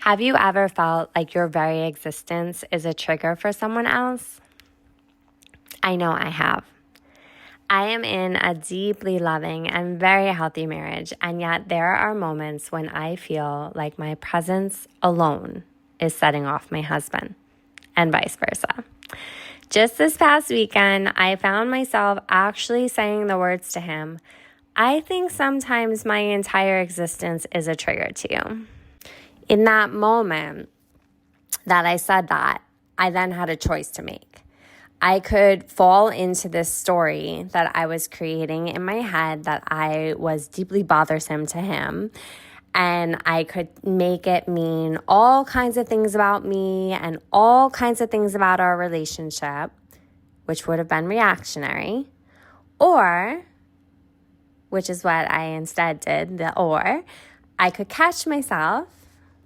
Have you ever felt like your very existence is a trigger for someone else? I know I have. I am in a deeply loving and very healthy marriage, and yet there are moments when I feel like my presence alone is setting off my husband, and vice versa. Just this past weekend, I found myself actually saying the words to him, "I think sometimes my entire existence is a trigger to you." In that moment that I said that, I then had a choice to make. I could fall into this story that I was creating in my head that I was deeply bothersome to him, and I could make it mean all kinds of things about me and all kinds of things about our relationship, which would have been reactionary, or, which is what I instead did, I could catch myself,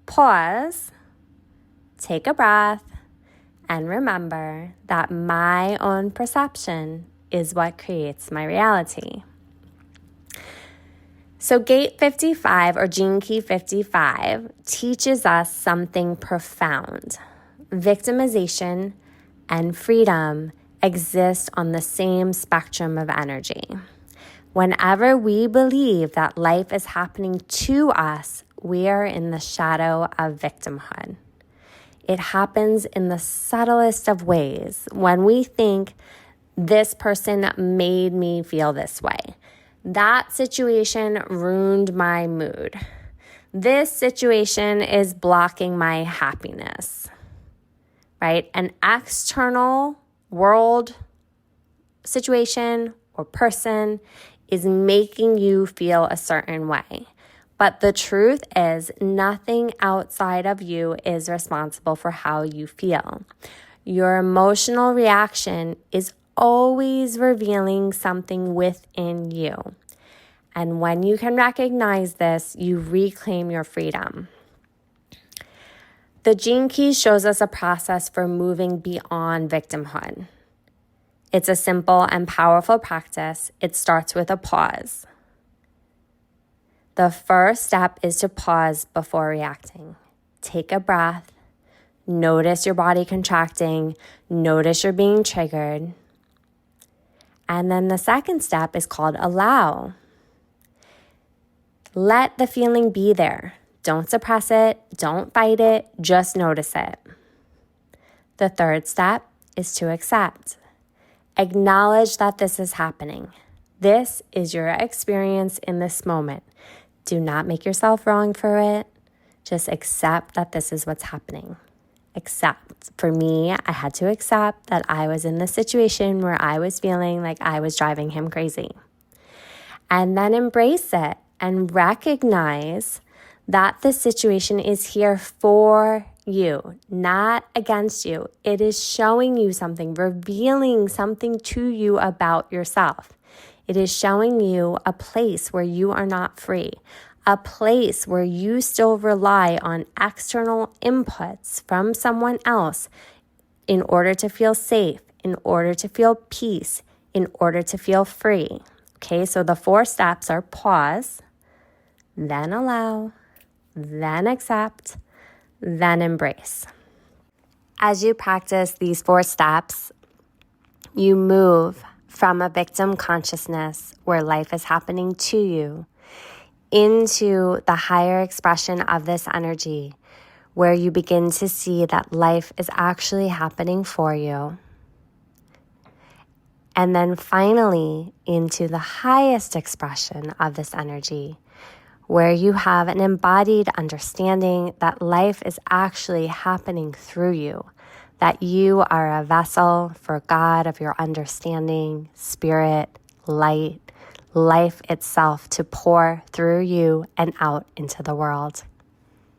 pause, take a breath, and remember that my own perception is what creates my reality. So Gate 55, or Gene Key 55, teaches us something profound. Victimization and freedom exist on the same spectrum of energy. Whenever we believe that life is happening to us, we are in the shadow of victimhood. It happens in the subtlest of ways. When we think, this person made me feel this way. That situation ruined my mood. This situation is blocking my happiness, right? An external world situation or person is making you feel a certain way. But the truth is, nothing outside of you is responsible for how you feel. Your emotional reaction is always revealing something within you. And when you can recognize this, you reclaim your freedom. The Gene Key shows us a process for moving beyond victimhood. It's a simple and powerful practice. It starts with a pause. The first step is to pause before reacting. Take a breath. Notice your body contracting. Notice you're being triggered. And then the second step is called allow. Let the feeling be there. Don't suppress it. Don't fight it. Just notice it. The third step is to accept. Acknowledge that this is happening. This is your experience in this moment. Do not make yourself wrong for it. Just accept that this is what's happening. Accept. For me, I had to accept that I was in this situation where I was feeling like I was driving him crazy. And then embrace it and recognize that this situation is here for you, not against you. It is showing you something, revealing something to you about yourself. It is showing you a place where you are not free, a place where you still rely on external inputs from someone else in order to feel safe, in order to feel peace, in order to feel free. Okay, so the 4 steps are pause, then allow, then accept, then embrace. As you practice these 4 steps, you move from a victim consciousness where life is happening to you into the higher expression of this energy where you begin to see that life is actually happening for you. And then finally into the highest expression of this energy where you have an embodied understanding that life is actually happening through you, that you are a vessel for God of your understanding, spirit, light, life itself to pour through you and out into the world.